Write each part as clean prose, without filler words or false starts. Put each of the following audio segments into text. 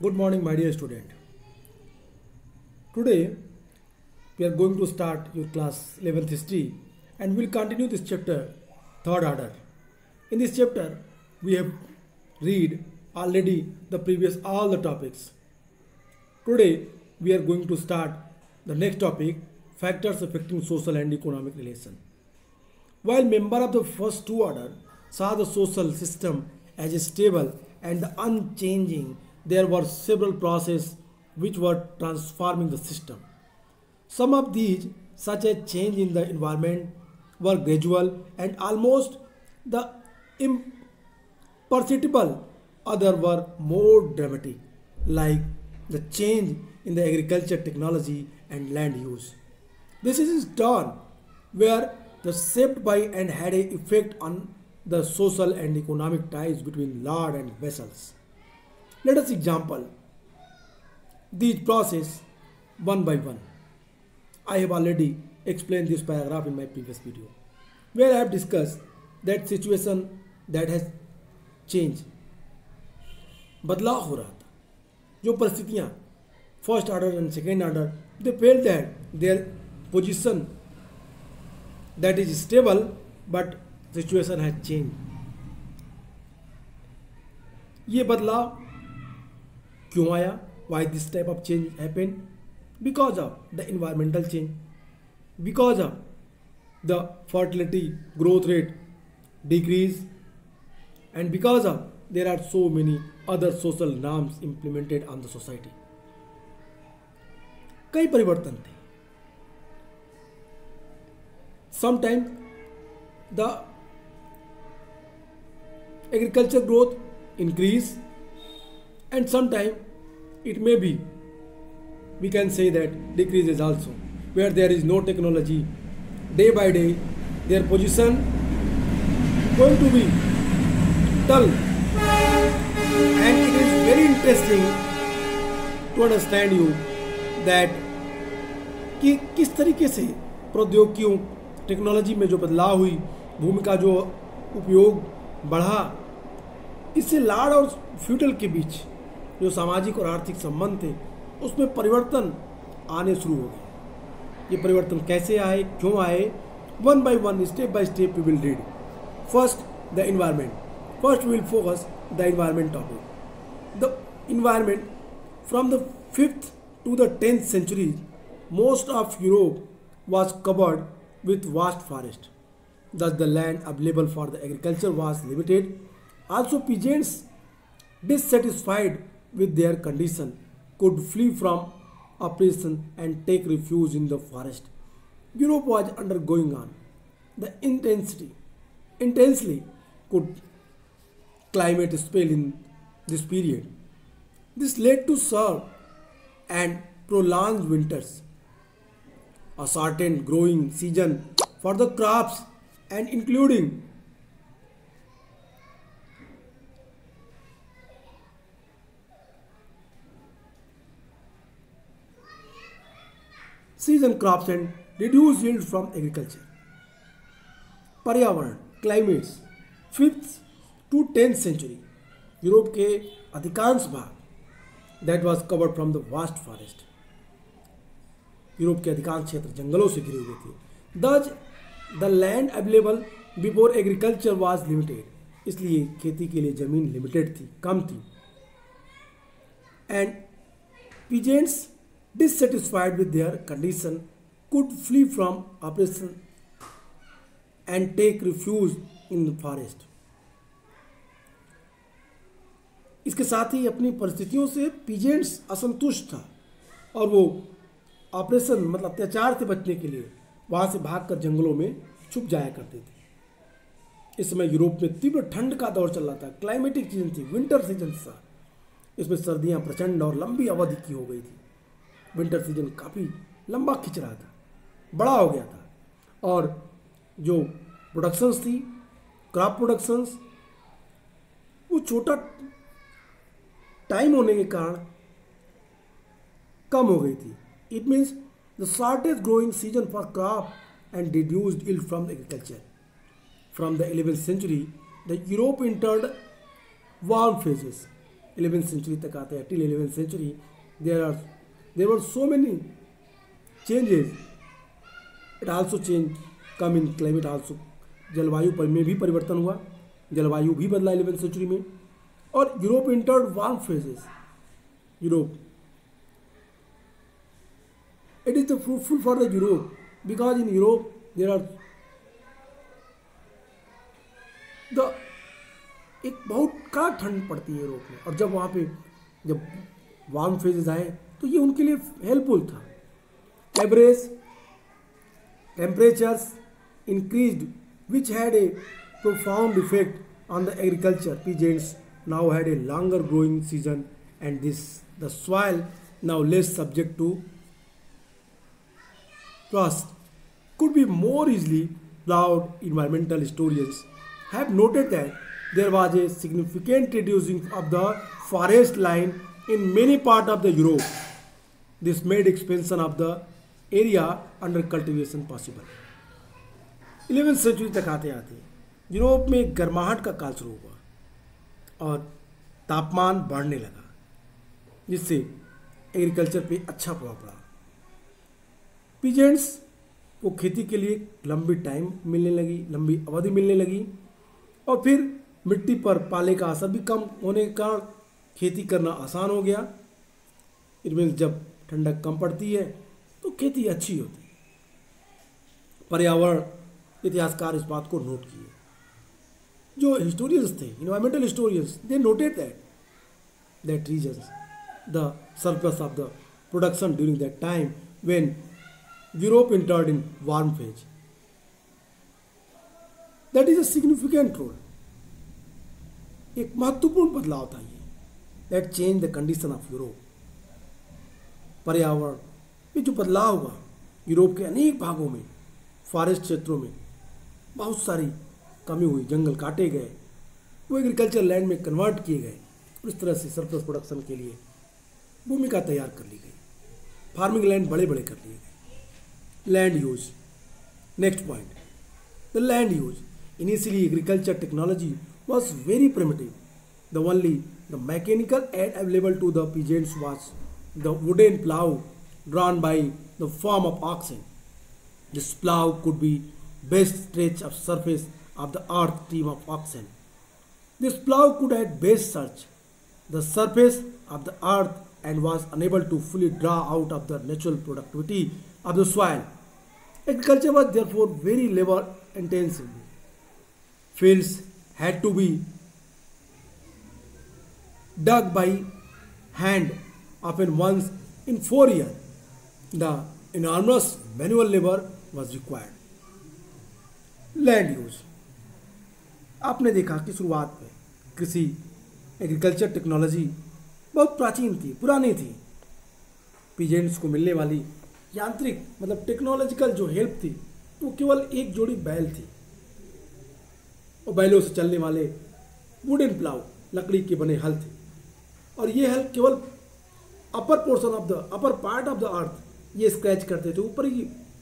Good morning, my dear student. Today we are going to start your class 11th history and we'll continue this chapter, third order. In this chapter, we have read already the previous all the topics. Today we are going to start the next topic, factors affecting social and economic relation. While member of the first two order saw the social system as stable and unchanging, there were several processes which were transforming the system. Some of these, such as change in the environment, were gradual and almost the imperceptible. Others were more dramatic, like the change in the agriculture technology and land use. This is done where the shaped by and had a effect on the social and economic ties between lord and vassals. Let us example these process one by one. I have already explained this paragraph in my previous video, where I have discussed that situation that has changed. बदलाव हो रहा था जो परिस्थितियाँ first order and second order they felt that their position that is stable but situation has changed. ये बदलाव क्यों आया? Why this type of change happened? Because of the environmental change, because of the fertility growth rate decrease, and because of there are so many other social norms implemented on the society. कई परिवर्तन थे. Sometimes the agriculture growth increase and sometimes it may be, we can say that decreases also, where there is no technology. Day by day their position going to be dull, and it is very interesting to understand you that कि किस तरीके से प्रौद्योगिकियों technology में जो बदलाव हुई, भूमि का जो उपयोग बढ़ा, इससे लाड़ और फ्यूडल के बीच जो सामाजिक और आर्थिक संबंध थे उसमें परिवर्तन आने शुरू हो गए. ये परिवर्तन कैसे आए, क्यों आए? One by one, step by step we will read. First the environment. First we will focus the environment topic. The environment from the 5th to the 10th century, most of Europe was covered with vast forest. Thus the land available for the agriculture was limited. Also peasants, dissatisfied with their condition, could flee from oppression and take refuge in the forest. Europe was undergoing on the intensely could climate spell in this period. This led to severe and prolonged winters, a certain growing season for the crops, and including season crops and reduced yield from agriculture. पर्यावरण, climates, 5th to 10th century, Europe के अधिकांश भाग that was covered from the vast forest. Europe के अधिकांश क्षेत्र जंगलों से घिरे हुए थे. Thus the land available before agriculture was limited. इसलिए खेती के लिए जमीन लिमिटेड थी, कम थी. And peasants, dissatisfied with their condition, could flee from oppression and take refuge in the forest. इसके साथ ही अपनी परिस्थितियों से पीजेंट्स असंतुष्ट था और वो ऑपरेशन मतलब अत्याचार से बचने के लिए वहाँ से भागकर जंगलों में छुप जाया करते थे. इस समय यूरोप में तीव्र ठंड का दौर चल रहा था. क्लाइमेटिक सीजन थी, विंटर सीजन था. इसमें सर्दियाँ प्रचंड और लंबी अवधि की हो गई थी. विंटर सीजन काफ़ी लंबा खिंच रहा था, बड़ा हो गया था, और जो प्रोडक्शंस थी, क्रॉप प्रोडक्शंस, वो छोटा टाइम होने के कारण कम हो गई थी. It means the shortage growing season for crop and reduced yield from agriculture. From the 11th century, the Europe entered warm phases. 11th century तक आते हैं, till 11th century there were so many changes. It also change come in climate also. जलवायु पर में भी परिवर्तन हुआ, जलवायु भी बदला 11th सेंचुरी में. और Europe entered warm phases. Europe, it is the fruitful for the Europe because in Europe there are the एक बहुत कड़ा ठंड पड़ती है यूरोप में. और जब वहाँ पे जब वार्म फेजेस आए तो ये उनके लिए हेल्पफुल था. Average temperatures increased which had a profound effect on the agriculture. Peasants now had a longer growing season and the soil now less subject to frost could be more easily plowed. Environmental historians have noted that there was a significant reducing of the forest line in many parts of the Europe. This made expansion of the area under cultivation possible. 11th century तक आते आते Europe में गर्माहट का काल शुरू हुआ और तापमान बढ़ने लगा, जिससे एग्रीकल्चर पे अच्छा प्रभाव पड़ा. पीजेंट्स को खेती के लिए लंबी टाइम मिलने लगी, लंबी अवधि मिलने लगी. और फिर मिट्टी पर पाले का असर भी कम होने के कारण खेती करना आसान हो गया. इट मीन्स जब ठंडक कम पड़ती है तो खेती अच्छी होती है. पर्यावरण इतिहासकार इस बात को नोट किए. जो हिस्टोरियंस थे, environmental historians, they noted that reasons the surplus of the production during that time when Europe entered in warm phase. That is a significant role. एक महत्वपूर्ण बदलाव था ये. That changed the condition of Europe. पर्यावरण में जो बदलाव हुआ यूरोप के अनेक भागों में, फॉरेस्ट क्षेत्रों में बहुत सारी कमी हुई, जंगल काटे गए, वो एग्रीकल्चर लैंड में कन्वर्ट किए गए. और इस तरह से सरप्लस प्रोडक्शन के लिए भूमिका तैयार कर ली गई. फार्मिंग लैंड बड़े बड़े कर लिए गए. Land use. Next point, the land use. Initially, agriculture technology was very primitive. The mechanical aid available to the peasants was the wooden plow drawn by the form of oxen. This plow could be best stretch of surface of the earth team of oxen. This plow could at best search the surface of the earth and was unable to fully draw out of the natural productivity of the soil. Agriculture was therefore very labor intensive. Fields had to be dug by hand often once in 4 years. The enormous manual labor was required. Land use. आपने देखा कि शुरुआत में कृषि agriculture technology बहुत प्राचीन थी, पुरानी थी. पीजेंट्स को मिलने वाली यांत्रिक मतलब टेक्नोलॉजिकल जो हेल्प थी वो केवल एक जोड़ी बैल थी और बैलों से चलने वाले वुडन प्लाउ, लकड़ी के बने हल थे. और ये हल केवल upper portion of the upper part of the earth ये स्क्रैच करते थे, ऊपरी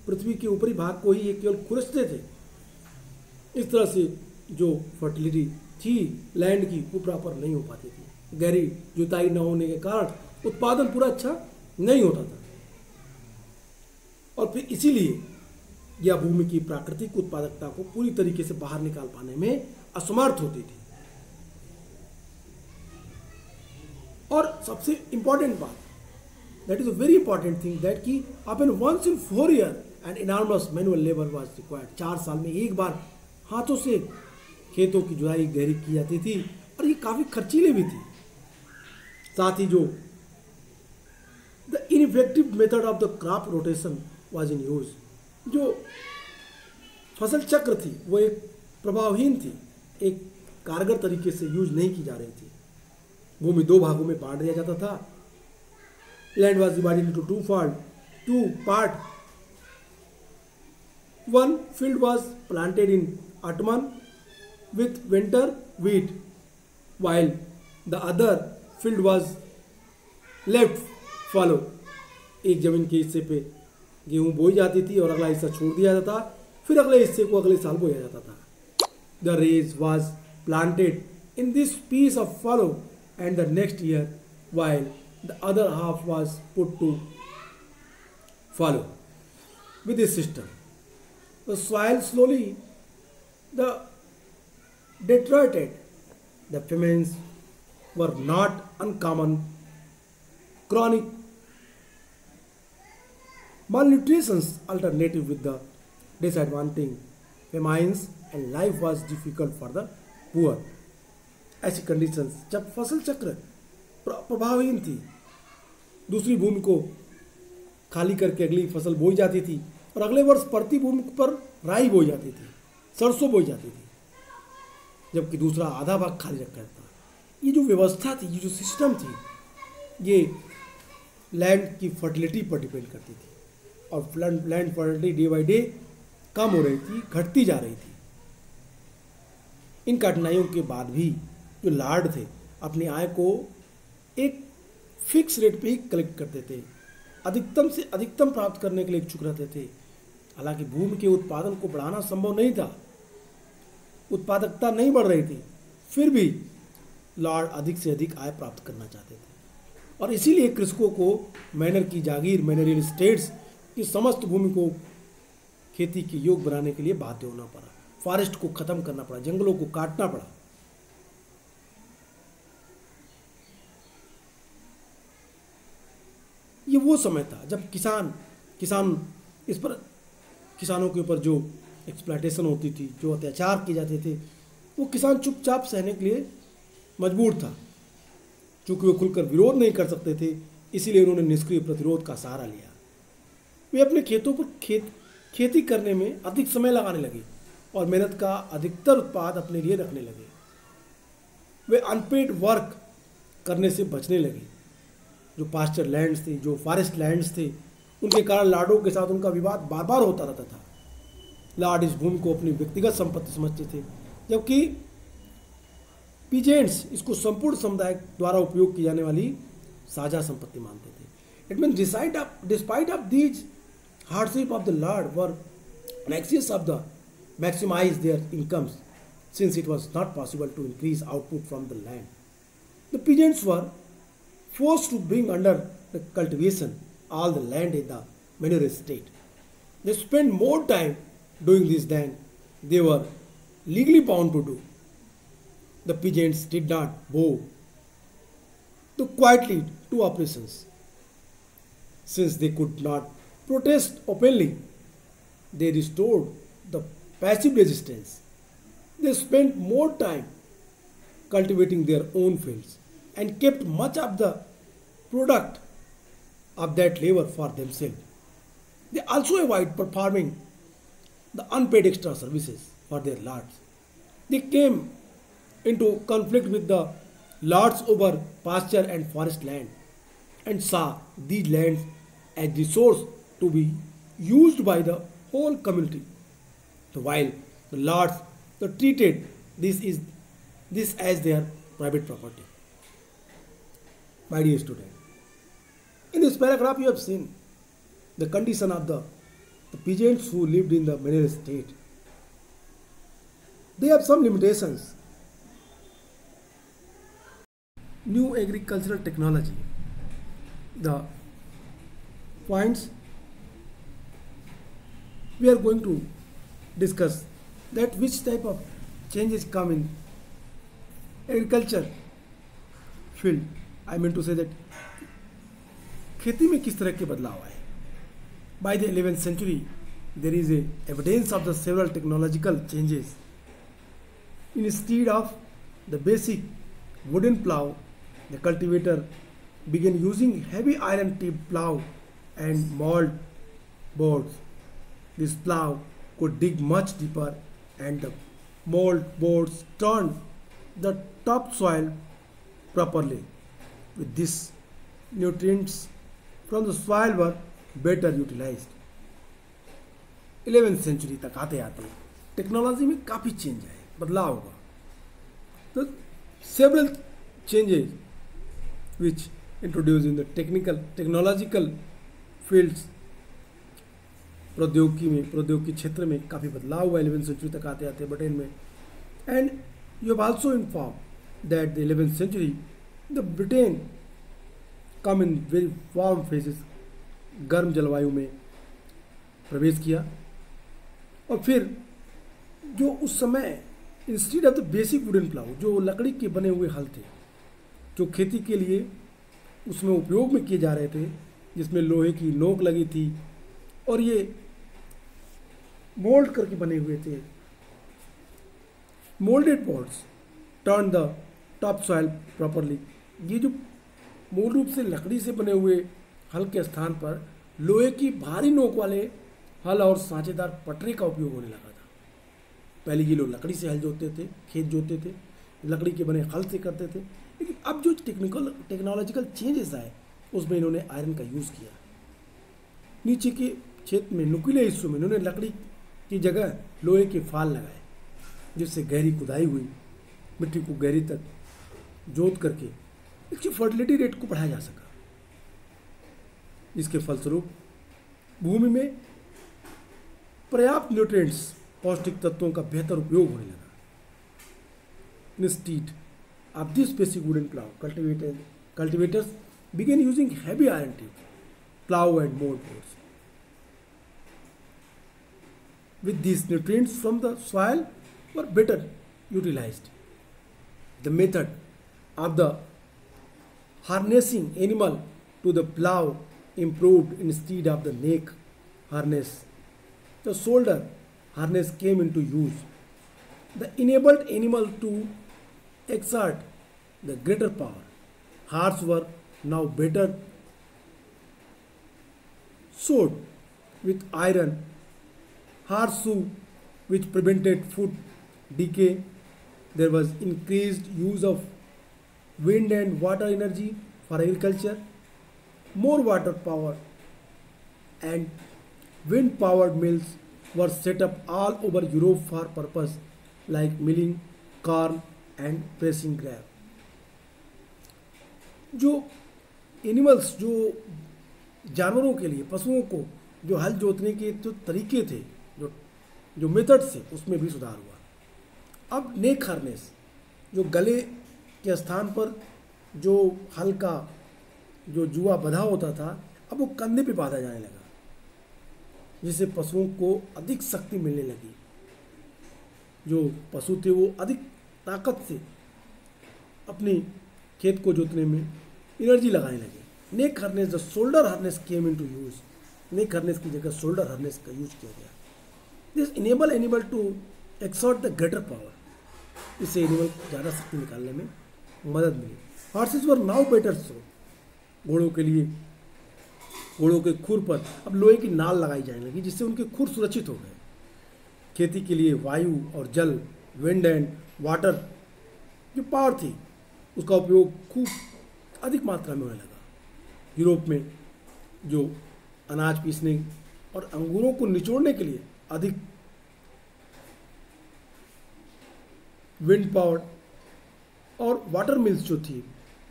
पृथ्वी के ऊपरी भाग को ही ये केवल खुरचते थे. इस तरह से जो फर्टिलिटी थी लैंड की वो प्रॉपर नहीं हो पाती थी. गहरी जुताई न होने के कारण उत्पादन पूरा अच्छा नहीं होता था. और फिर इसीलिए यह भूमि की प्राकृतिक उत्पादकता को पूरी तरीके से बाहर निकाल पाने में असमर्थ होती थी. और सबसे इंपॉर्टेंट बात, that is a very important thing, that की अपन once in 4 year and enormous manual labour was required. 4 साल में एक बार हाथों से खेतों की जुताई गहरी की जाती थी और ये काफ़ी खर्चीले भी थी. साथ ही जो the ineffective method of the crop rotation was in use, जो फसल चक्र थी वो एक प्रभावहीन थी, एक कारगर तरीके से यूज नहीं की जा रही थी. भूमि 2 भागों में बांट दिया जाता था. Land was divided into 2 part. One field was planted in autumn with winter wheat, while the other field was left fallow. एक जमीन के हिस्से पे गेहूं बोई जाती थी और अगला हिस्सा छोड़ दिया जाता, फिर अगले हिस्से को अगले साल बोया जाता था. The maize was planted in this piece of fallow and the next year, while the other half was put to follow with this system. The soil slowly the deteriorated. The famines were not uncommon. Chronic malnutrition's alternative with the disadvantaging famines and life was difficult for the poor. ऐसी conditions जब फसल चक्र प्रभावहीन थी, दूसरी भूमि को खाली करके अगली फसल बोई जाती थी और अगले वर्ष पड़ती भूमि पर राई बोई जाती थी, सरसों बोई जाती थी, जबकि दूसरा आधा भाग खाली रखा था। ये जो व्यवस्था थी, ये जो सिस्टम थी, ये लैंड की फर्टिलिटी पर डिपेंड करती थी और land fertility day by day कम हो रही थी, घटती जा रही थी। इन कठिनाइयों के बाद भी जो लार्ड थे अपनी आय को एक फिक्स रेट पे ही कलेक्ट करते थे, अधिकतम से अधिकतम प्राप्त करने के लिए इच्छुक रहते थे। हालांकि भूमि के उत्पादन को बढ़ाना संभव नहीं था, उत्पादकता नहीं बढ़ रही थी, फिर भी लॉर्ड अधिक से अधिक आय प्राप्त करना चाहते थे और इसीलिए कृषकों को मैनर की जागीर, मैनरियल स्टेट्स की समस्त भूमि को खेती के योग बनाने के लिए बाध्य होना पड़ा, फॉरेस्ट को खत्म करना पड़ा, जंगलों को काटना पड़ा। ये वो समय था जब किसान इस पर किसानों के ऊपर जो एक्सप्लॉयटेशन होती थी, जो अत्याचार किए जाते थे, वो किसान चुपचाप सहने के लिए मजबूर था। चूंकि वो खुलकर विरोध नहीं कर सकते थे, इसीलिए उन्होंने निष्क्रिय प्रतिरोध का सहारा लिया। वे अपने खेतों पर खेती करने में अधिक समय लगाने लगे और मेहनत का अधिकतर उत्पाद अपने लिए रखने लगे। वे अनपेड वर्क करने से बचने लगे। जो पास्चर लैंड्स थे, जो फॉरेस्ट लैंड्स थे, उनके कारण लार्डों के साथ उनका विवाद बार बार होता रहता था। लार्ड इस भूमि को अपनी व्यक्तिगत संपत्ति समझते थे, जबकि पीजेंट्स इसको संपूर्ण समुदाय द्वारा उपयोग की जाने वाली साझा संपत्ति मानते थे। It mean despite of these hardship of the Lord were anxious of the maximize their incomes, since it was not possible to increase output from the land. The peasants were forced to bring under the cultivation all the land in the manure state. They spent more time doing this than they were legally bound to do. The peasants did not bow to quietly to operations. Since they could not protest openly, they restored the passive resistance. They spent more time cultivating their own fields and kept much of the product of that labor for themselves. They also avoid performing the unpaid extra services for their lords. They came into conflict with the lords over pasture and forest land and saw these lands as resource to be used by the whole community. So while the lords treated this as their private property. My dear student, in this paragraph you have seen the condition of the peasants who lived in the manure state. They have some limitations. New agricultural technology. The points we are going to discuss that which type of changes come in agriculture field. I mean to say that खेती में किस तरह के बदलाव आए. By the 11th century, there is a evidence of the several technological changes. Instead of the basic wooden plow, the cultivator began using heavy iron tipped plow and mold boards. This plow could dig much deeper, and the mold boards turned the topsoil properly. With this, nutrients from the soil were better utilized. 11th century तक आते आते technology में काफ़ी change आए, बदलाव हुआ. तो several changes which introduced in the technological fields, प्रौद्योगिकी क्षेत्र में काफ़ी बदलाव हुआ 11th century तक आते आते ब्रिटेन में. And you have also inform that the 11th century the Britain come in very warm phases, गर्म जलवायु में प्रवेश किया। और फिर जो उस समय instead of the basic wooden plough, जो लकड़ी के बने हुए हल थे जो खेती के लिए उसमें उपयोग में किए जा रहे थे, जिसमें लोहे की नोक लगी थी और ये मोल्ड करके बने हुए थे, moulded boards turn the top soil properly. ये जो मूल रूप से लकड़ी से बने हुए हल के स्थान पर लोहे की भारी नोक वाले हल और सांचेदार पटरे का उपयोग होने लगा था। पहले ये लोग लकड़ी से हल जोतते थे, खेत जोतते थे, लकड़ी के बने हल से करते थे, लेकिन अब जो टेक्नोलॉजिकल चेंजेस आए उसमें इन्होंने आयरन का यूज़ किया। नीचे के क्षेत्र में नुकीले हिस्सों में इन्होंने लकड़ी की जगह लोहे के फाल लगाए, जिससे गहरी खुदाई हुई, मिट्टी को गहरी तक जोत करके इसकी फर्टिलिटी रेट को बढ़ाया जा सका। इसके फलस्वरूप भूमि में पर्याप्त न्यूट्रिएंट्स, पौष्टिक तत्वों का बेहतर उपयोग होने लगा। Instead of this basic wooden plow, cultivators began using heavy iron tube, plow and mold boards. With these nutrients from the soil were better utilized. The method of the harnessing animal to the plow improved. Instead of the neck harness, the shoulder harness came into use. The enabled animal to exert the greater power. Hearts were now better sewed with iron, horseshoe which prevented foot decay. There was increased use of wind and water energy for agriculture. More water power and wind powered mills were set up all over Europe for purpose like milling corn and pressing grape. जो animals, जो जानवरों के लिए, पशुओं को जो हल जोतने के जो तरीके थे, जो मेथड्स थे, उसमें भी सुधार हुआ। अब नेक हार्नेस, जो गले के स्थान पर जो हल का जो जुआ बंधा होता था, अब वो कंधे पे बांधा जाने लगा, जिससे पशुओं को अधिक शक्ति मिलने लगी। जो पशु थे वो अधिक ताकत से अपनी खेत को जोतने में एनर्जी लगाने लगे। Neck harness, the shoulder harness came into use. Neck harness की जगह शोल्डर हार्नेस का यूज किया गया। This enable animal to exert the greater power. इससे एनिमल ज़्यादा शक्ति निकालने में मदद मिली। Horses were now better so. घोड़ों के लिए, घोड़ों के खुर पर अब लोहे की नाल लगाई जाने लगी, जिससे उनके खुर सुरक्षित हो गए। खेती के लिए वायु और जल, विंड एंड वाटर जो पावर थी, उसका उपयोग खूब अधिक मात्रा में होने लगा। यूरोप में जो अनाज पीसने और अंगूरों को निचोड़ने के लिए अधिक विंड पावर और वाटर मिल्स जो थी,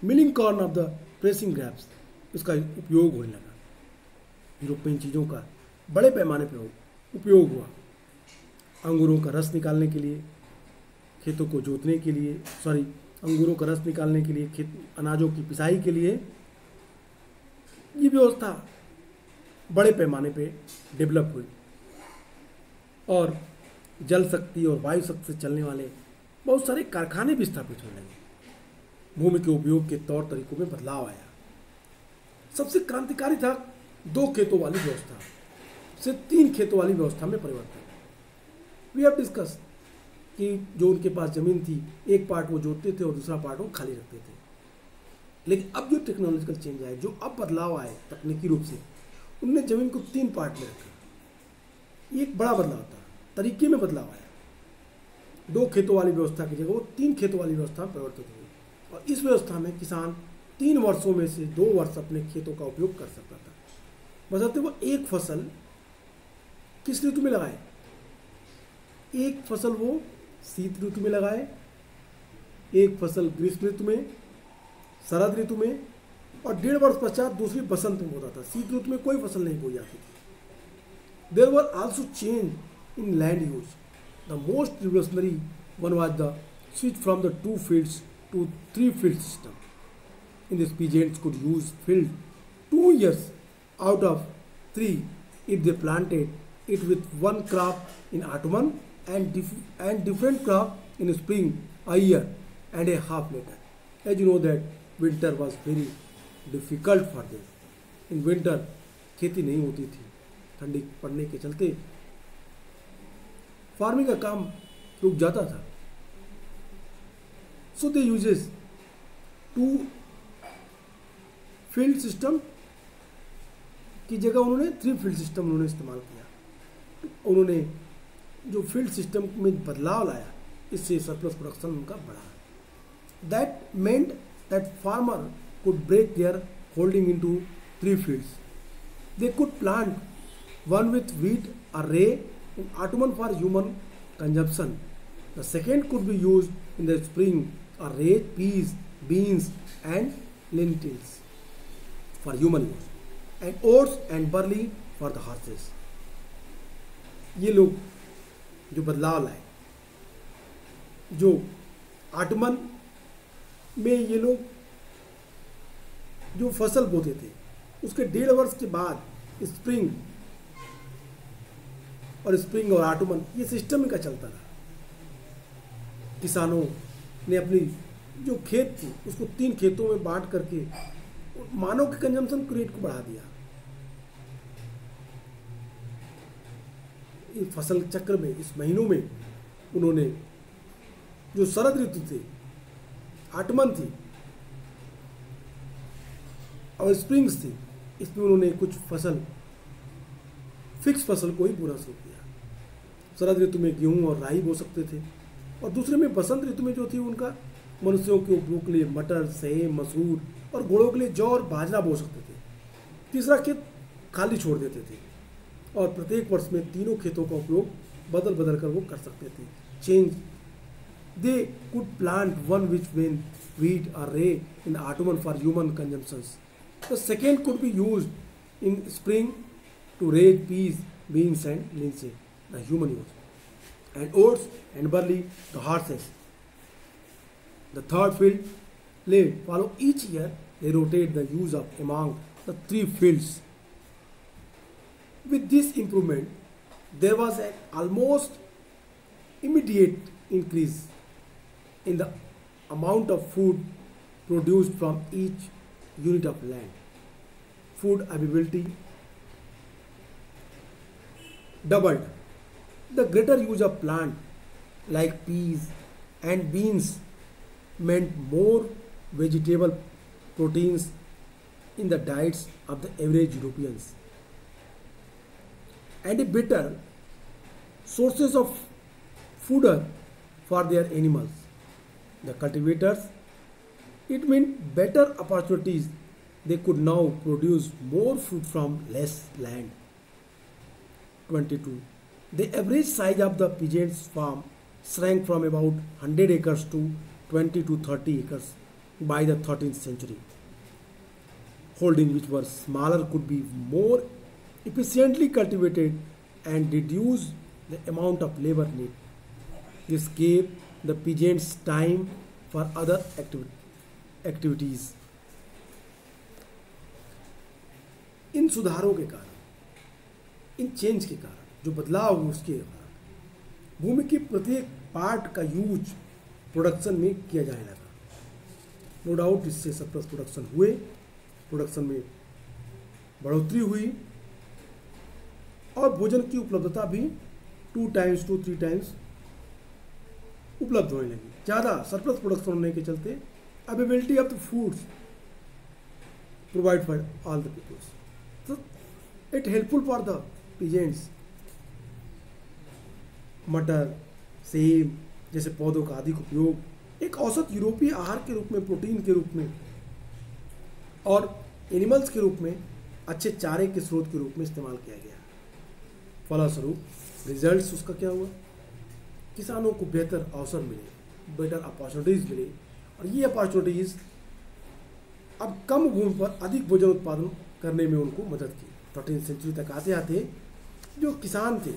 milling corn of the pressing grapes, इसका उपयोग होने लगा। यूरोप में इन चीज़ों का बड़े पैमाने पर उपयोग हुआ। अंगूरों का रस निकालने के लिए, खेतों को जोतने के लिए, अंगूरों का रस निकालने के लिए, अनाजों की पिसाई के लिए ये व्यवस्था बड़े पैमाने पे डेवलप हुई। और जल शक्ति और वायु शक्ति से चलने वाले बहुत सारे कारखाने भी स्थापित होने लगे। भूमि के उपयोग के तौर तरीकों में बदलाव आया। सबसे क्रांतिकारी था 2 खेतों वाली व्यवस्था से 3 खेतों वाली व्यवस्था में परिवर्तन। वी हैव डिस्कस कि जो उनके पास ज़मीन थी, एक पार्ट वो जोतते थे और दूसरा पार्ट वो खाली रखते थे। लेकिन अब जो टेक्नोलॉजिकल चेंज आए, जो अब बदलाव आए तकनीकी रूप से, उनने ज़मीन को 3 पार्ट में रखा। ये एक बड़ा बदलाव था, तरीके में बदलाव आया। 2 खेतों वाली व्यवस्था की जगह वो 3 खेतों वाली व्यवस्था में परिवर्तित हुई। और इस व्यवस्था में किसान 3 वर्षों में से 2 वर्ष अपने खेतों का उपयोग कर सकता था, बशर्ते वो एक फसल किस ऋतु में लगाए। एक फसल वो शीत ऋतु में लगाए, एक फसल ग्रीष्म ऋतु में, शरद ऋतु में, और 1.5 वर्ष पश्चात दूसरी बसंत में होता था। शीत ऋतु में कोई फसल नहीं बोई जाती थी। There were also change in land use. The most revolutionary one was the switch from the 2 fields to 3 field system. in this peasants could use field 2 years out of 3 if they planted it with one crop in autumn and different crop in spring a year and a half later. As you know that winter was very difficult for them. In winter खेती नहीं होती थी, ठंडी पड़ने के चलते farming का काम रुक जाता था. So they uses 2 field system की जगह उन्होंने 3 फील्ड सिस्टम उन्होंने इस्तेमाल किया. तो उन्होंने जो फील्ड सिस्टम में बदलाव लाया, इससे सरप्लस प्रोडक्शन उनका बढ़ा. That meant that farmer could break their holding into 3 fields. They could plant one with wheat or ray in autumn for human consumption. The second could be used in the spring or ray, peas, beans and lentils for human use, and oats and barley for the horses. ये लोग जो बदलाव लाए, जो autumn में ये लोग जो फसल बोते थे उसके 1.5 वर्ष के बाद स्प्रिंग और आटमन ये सिस्टम का चलता रहा. किसानों ने अपनी जो खेत थी उसको 3 खेतों में बांट करके मानव के कंजम्पशन रेट को बढ़ा दिया. इस फसल चक्र में, इस महीनों में उन्होंने जो शरद ऋतु थे, आटमन थी और स्प्रिंग्स थी, इसमें उन्होंने कुछ फसल, फिक्स फसल को ही बोना शुरू किया. शरद ऋतु में गेहूं और राई बो सकते थे और दूसरे में बसंत ऋतु में जो थी उनका मनुष्यों के उपयोग के लिए मटर, सेम, मसूर और घोड़ों के लिए जौ और बाजरा बो सकते थे. तीसरा खेत खाली छोड़ देते थे और प्रत्येक वर्ष में तीनों खेतों का उपयोग बदल बदल कर वो कर सकते थे. Change they could plant one which when wheat or ray in autumn for human consumptions. The second could be used in spring to raise peas, beans and linseed, the human use, and oats and barley, the horses. The third field lay follow each year. They rotate the use of among the 3 fields. With this improvement, there was an almost immediate increase in the amount of food produced from each unit of land. Food availability doubled. The greater use of plant like peas and beans meant more vegetable proteins in the diets of the average Europeans and a better sources of fodder for their animals. The cultivators, it meant better opportunities. They could now produce more food from less land. 22. The average size of the peasants' farm shrank from about 100 acres to 20 to 30 acres by the 13th century. Holdings which were smaller could be more efficiently cultivated and reduce the amount of labor need. This gave the peasants time for other activities. इन सुधारों के कारण, इन change के कारण, जो बदलाव हुए उसके कारण भूमि के प्रत्येक पार्ट का यूज प्रोडक्शन में किया जाने लगा. नो डाउट इससे सरप्लस प्रोडक्शन हुए, प्रोडक्शन में बढ़ोतरी हुई और भोजन की उपलब्धता भी 2 times to 3 times उपलब्ध होने लगी. ज़्यादा सरप्लस प्रोडक्शन होने के चलते availability of the foods provide for all the peoples. So it helpful for the peasants. मटर, सेब जैसे पौधों का अधिक उपयोग एक औसत यूरोपीय आहार के रूप में, प्रोटीन के रूप में और एनिमल्स के रूप में अच्छे चारे के स्रोत के रूप में इस्तेमाल किया गया. फलस्वरूप रिजल्ट्स उसका क्या हुआ? किसानों को बेहतर अवसर मिले, बेटर अपॉर्चुनिटीज़ मिले और ये अपॉर्चुनिटीज़ अब कम भूमि पर अधिक भोजन उत्पादन करने में उनको मदद की. 13th सेंचुरी तक आते आते जो किसान थे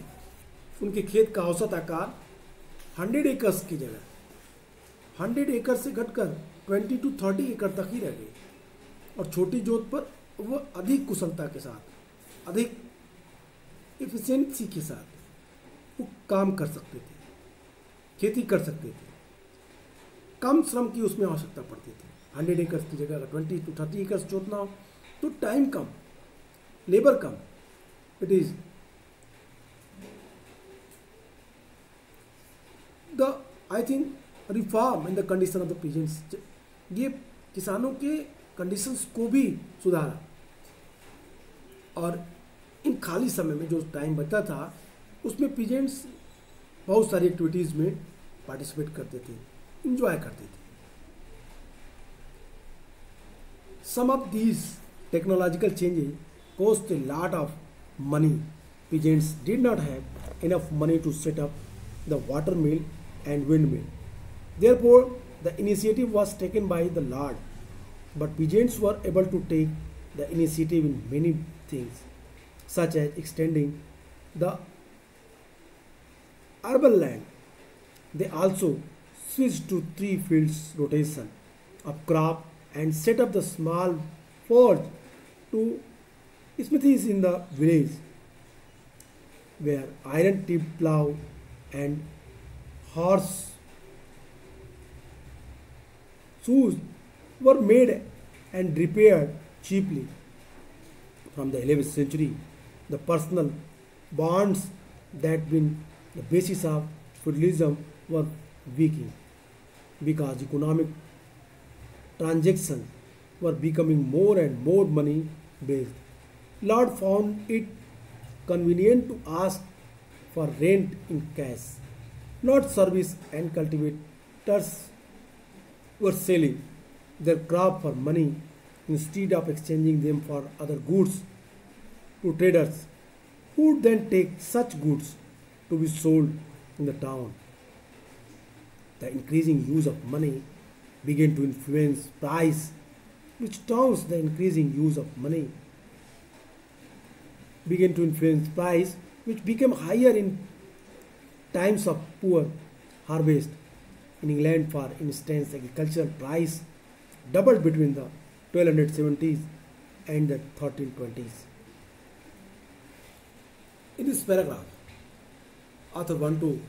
उनके खेत का औसत आकार 100 एकर्स की जगह 100 एकड़ से घटकर 20 to 30 एकड़ तक ही रह गए. और छोटी जोत पर वो अधिक कुशलता के साथ, अधिक इफिशिएंसी के साथ वो काम कर सकते थे, खेती कर सकते थे। कम श्रम की उसमें आवश्यकता पड़ती थी। 100 एकर्स की जगह अगर 20 to 30 एकर्स जोतना हो तो time come, labour come. It is the I think reform in the condition of the peasants, ये किसानों के कंडीशंस को भी सुधारा। और इन खाली समय में जो टाइम बचा था उसमें पीजेंट्स बहुत सारी एक्टिविटीज़ में पार्टिसिपेट करते थे, इंजॉय करते थे। Some of these technological changes cost a lot of money. Peasants did not have enough money to set up the water mill and windmill. Therefore, the initiative was taken by the Lord. But peasants were able to take the initiative in many things, such as extending the urban land. They also switched to 3 fields rotation of crop and set up the small forge to smithies in the village, where iron tipped plough and horse shoes were made and repaired cheaply. From the 11th century, the personal bonds that been the basis of feudalism were weakening because economic transactions were becoming more and more money based. Lord found it convenient to ask for rent in cash, not service, and cultivators were selling their crop for money instead of exchanging them for other goods to traders, who would then take such goods to be sold in the town. The increasing use of money began to influence price, which turns the increasing use of money began to influence price, which became higher in times of poor harvest. In England, for instance, agricultural price doubled between the 1270s and the 1320s. In this paragraph, author want to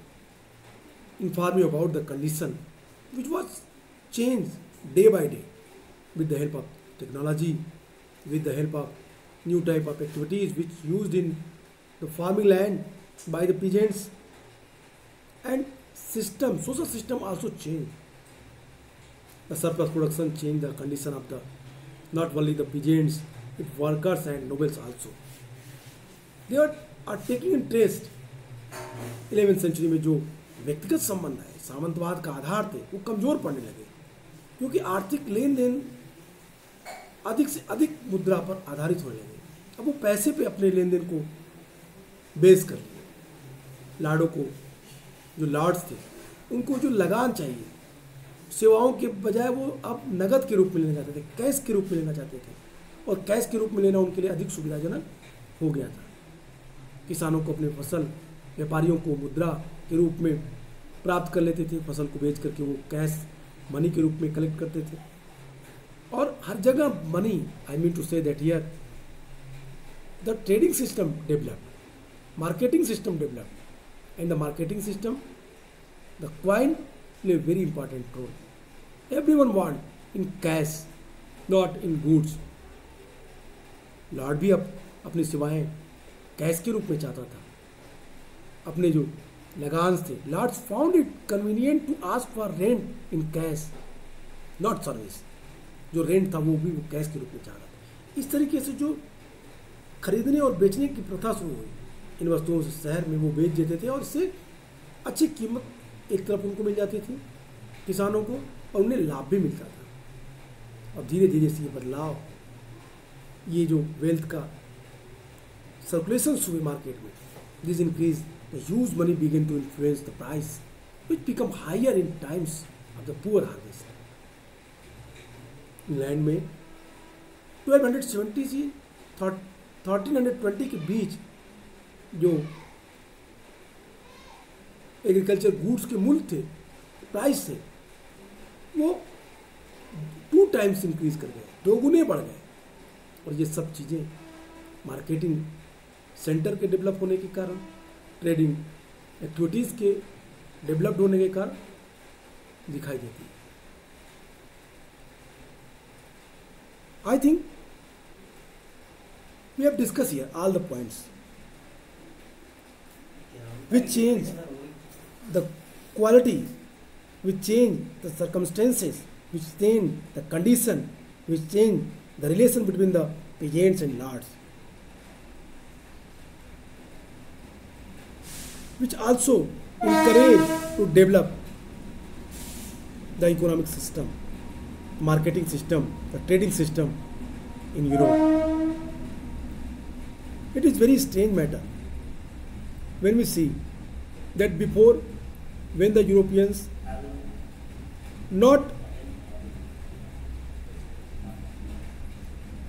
inform you about the condition which was changed day by day with the help of technology, with the help of new type of activities which used in the farming land by the peasants, and system, social system also changed. The surplus production changed the condition of the not only the peasants, but workers and nobles also. They are taking interest. 11th century में जो व्यक्तिगत संबंध है, सामंतवाद का आधार थे, वो कमजोर पड़ने लगे, क्योंकि आर्थिक लेन देन अधिक से अधिक मुद्रा पर आधारित होने लगे। अब वो पैसे पे अपने लेन देन को बेस कर लिए। लाड़ों को, जो लॉर्ड्स थे, उनको जो लगान चाहिए सेवाओं के बजाय वो अब नगद के रूप में लेना चाहते थे, कैश के रूप में लेना चाहते थे, और कैश के रूप में लेना उनके लिए अधिक सुविधाजनक हो गया था। किसानों को अपने फसल, व्यापारियों को मुद्रा के रूप में प्राप्त कर लेते थे, फसल को बेच करके वो कैश मनी के रूप में कलेक्ट करते थे। और हर जगह money, I mean to say that here the trading system developed, marketing system developed, and the marketing system, the coin play a very important role. Everyone want in cash, not in goods. Lord भी अपनी सेवाएं cash के रूप में चाहता था। अपने जो लगान्स थे, lords found it convenient to ask for rent in cash, not service. जो रेंट था वो भी वो कैश के रूप में चाह रहा था। इस तरीके से जो खरीदने और बेचने की प्रथा शुरू हुई, इन वस्तुओं से शहर में वो बेच देते थे और इससे अच्छी कीमत एक तरफ उनको मिल जाती थी किसानों को, और उन्हें लाभ भी मिलता था। और धीरे धीरे से ये बदलाव, ये जो वेल्थ का सर्कुलेशन हुए मार्केट में, this increase the huge money begin to influence the price which become higher in times of the poor harvest. England में 1270 से 1320 के बीच जो एग्रीकल्चर गुड्स के मूल्य थे, प्राइस थे, वो 2 टाइम्स इंक्रीज कर गए, 2 गुने बढ़ गए। और ये सब चीज़ें मार्केटिंग सेंटर के डेवलप होने के कारण, ट्रेडिंग एक्टिविटीज़ के डेवलप्ड होने के कारण दिखाई देती है। I think we have discussed here all the points which change the quality, which change the circumstances, which change the condition, which change the relation between the peasants and lords, which also encourage to develop the economic system, marketing system, the trading system in Europe. It is very strange matter when we see that before, when the Europeans not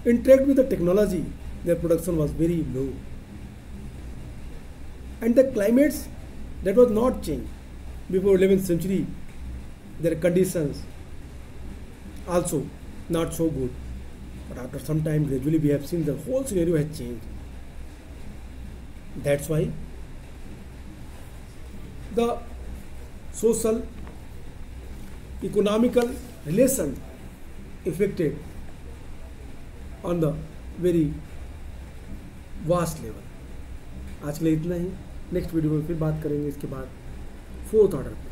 interact with the technology, their production was very low, and the climates that was not changed before 11th century, their conditions also not so good, but after some time gradually we have seen the whole scenario has changed. That's why the social economical relation affected on the very vast level. आज के लिए इतना ही। Next video में फिर बात करेंगे इसके बाद 4th ऑर्डर पे।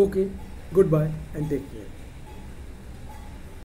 Okay, good bye and take care.